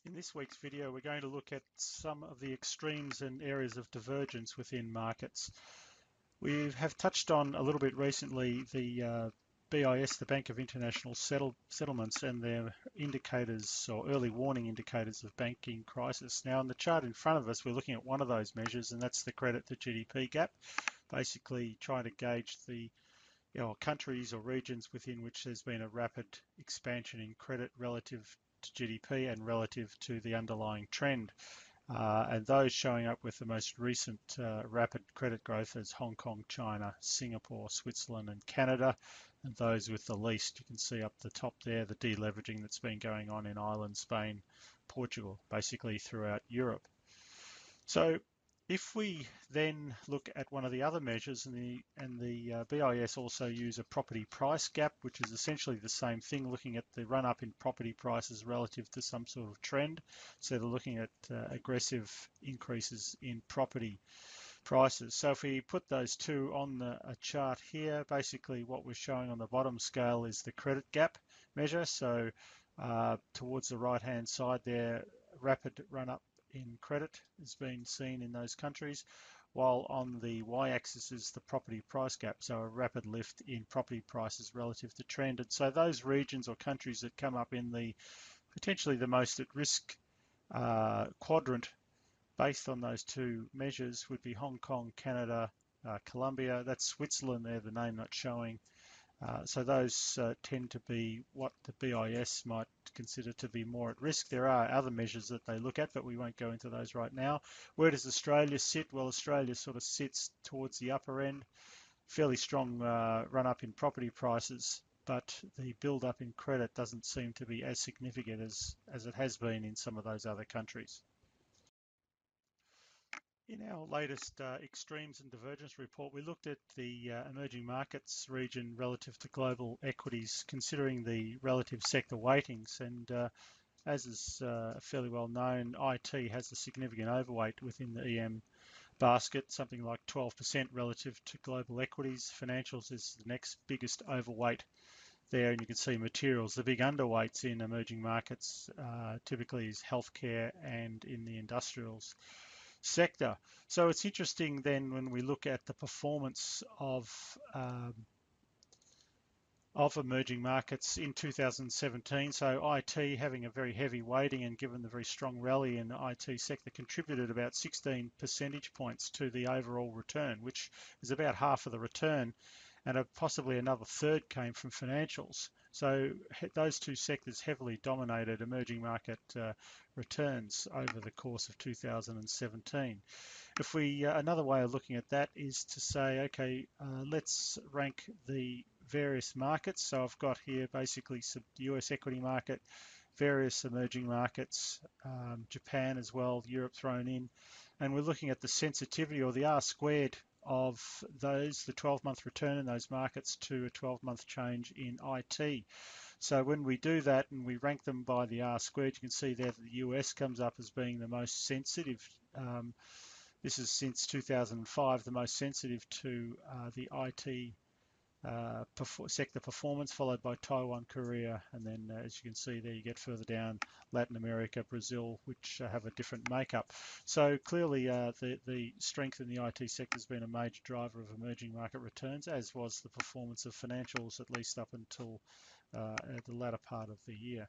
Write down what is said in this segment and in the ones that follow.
In this week's video, we're going to look at some of the extremes and areas of divergence within markets. We have touched on a little bit recently the BIS, the Bank of International Settlements, and their indicators or early warning indicators of banking crisis. Now, on the chart in front of us, we're looking at one of those measures, and that's the credit to GDP gap, basically trying to gauge the countries or regions within which there's been a rapid expansion in credit relative to GDP and relative to the underlying trend. And those showing up with the most recent rapid credit growth as Hong Kong, China, Singapore, Switzerland, and Canada. And those with the least, you can see up the top there, the deleveraging that's been going on in Ireland, Spain, Portugal, basically throughout Europe. So if we then look at one of the other measures, and the BIS also use a property price gap, which is essentially the same thing, looking at the run up in property prices relative to some sort of trend. So they're looking at aggressive increases in property prices. So if we put those two on a chart here, basically what we're showing on the bottom scale is the credit gap measure. So towards the right hand side there, rapid run up in credit has been seen in those countries, while on the y-axis is the property price gap, so a rapid lift in property prices relative to trend. And so those regions or countries that come up in the potentially the most at risk quadrant based on those two measures would be Hong Kong, Canada, Colombia. That's Switzerland there, the name not showing. So those tend to be what the BIS might consider to be more at risk. There are other measures that they look at, but we won't go into those right now. Where does Australia sit? Well, Australia sort of sits towards the upper end. Fairly strong run up in property prices, but the build up in credit doesn't seem to be as significant as it has been in some of those other countries. In our latest extremes and divergence report, we looked at the emerging markets region relative to global equities, considering the relative sector weightings. And as is fairly well known, IT has a significant overweight within the EM basket, something like 12% relative to global equities. Financials is the next biggest overweight there, and you can see materials. The big underweights in emerging markets typically is healthcare and in the industrials sector. So it's interesting then when we look at the performance of emerging markets in 2017. So IT having a very heavy weighting, and given the very strong rally in the IT sector, contributed about 16 percentage points to the overall return, which is about half of the return, and possibly another third came from financials. So those two sectors heavily dominated emerging market returns over the course of 2017. If we, another way of looking at that is to say, okay, let's rank the various markets. So I've got here basically some US equity market, various emerging markets, Japan as well, Europe thrown in, and we're looking at the sensitivity or the R squared of those, the 12-month return in those markets to a 12-month change in IT. So when we do that and we rank them by the R squared, you can see there that the US comes up as being the most sensitive. This is since 2005, the most sensitive to the IT sector performance, followed by Taiwan, Korea, and then as you can see there, you get further down Latin America, Brazil, which have a different makeup. So clearly the strength in the IT sector has been a major driver of emerging market returns, as was the performance of financials, at least up until the latter part of the year.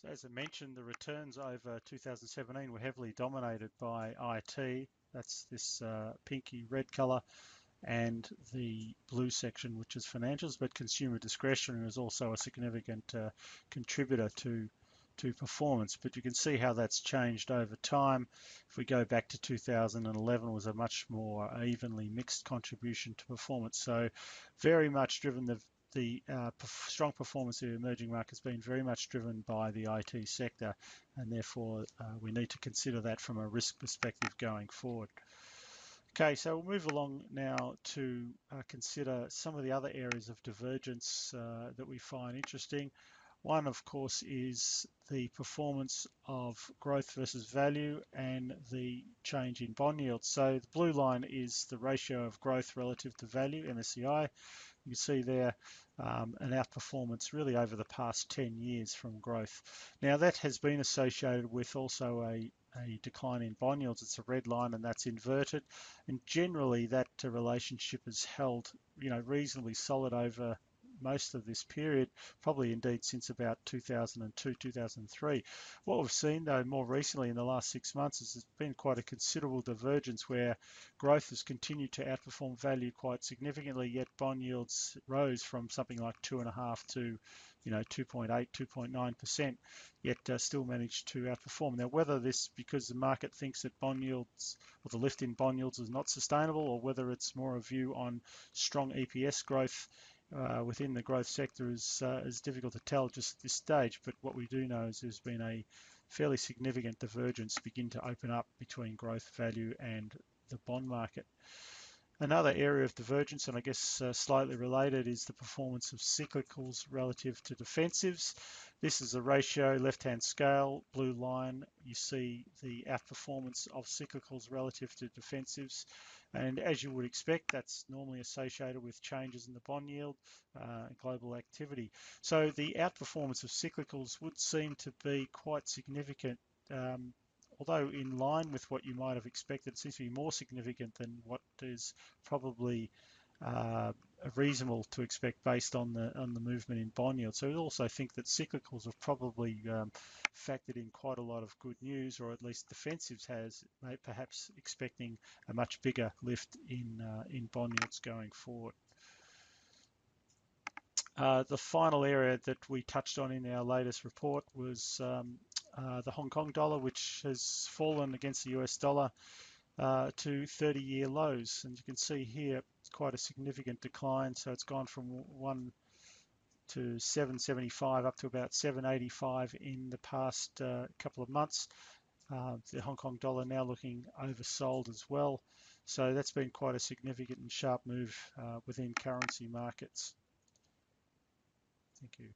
So as I mentioned, the returns over 2017 were heavily dominated by IT. That's this pinky red color, and the blue section, which is financials, but consumer discretionary is also a significant contributor to performance. But you can see how that's changed over time. If we go back to 2011, it was a much more evenly mixed contribution to performance. So very much driven, the strong performance of emerging markets being very much driven by the IT sector, and therefore we need to consider that from a risk perspective going forward. Okay, so we'll move along now to consider some of the other areas of divergence that we find interesting. One, of course, is the performance of growth versus value and the change in bond yields. So the blue line is the ratio of growth relative to value, MSCI. You can see there an outperformance really over the past 10 years from growth. Now that has been associated with also a decline in bond yields. It's a red line and that's inverted. And generally that relationship has held, reasonably solid over most of this period, probably indeed since about 2002, 2003. What we've seen though more recently in the last 6 months is there's been quite a considerable divergence where growth has continued to outperform value quite significantly, yet bond yields rose from something like 2.5 to 2.8, 2.9%, yet still managed to outperform. Now, whether this because the market thinks that bond yields or the lift in bond yields is not sustainable, or whether it's more a view on strong EPS growth within the growth sector is difficult to tell just at this stage. But what we do know is there's been a fairly significant divergence begin to open up between growth value and the bond market. Another area of divergence, and I guess slightly related, is the performance of cyclicals relative to defensives. This is a ratio, left-hand scale, blue line. You see the outperformance of cyclicals relative to defensives. And as you would expect, that's normally associated with changes in the bond yield, global activity. So the outperformance of cyclicals would seem to be quite significant. Although in line with what you might have expected, it seems to be more significant than what is probably reasonable to expect based on the movement in bond yield. So I also think that cyclicals have probably factored in quite a lot of good news, or at least defensives has, perhaps expecting a much bigger lift in bond yields going forward. The final area that we touched on in our latest report was the Hong Kong dollar, which has fallen against the US dollar to 30-year lows. And you can see here it's quite a significant decline. So it's gone from 1 to 7.75 up to about 7.85 in the past couple of months. The Hong Kong dollar now looking oversold as well. So that's been quite a significant and sharp move within currency markets. Thank you.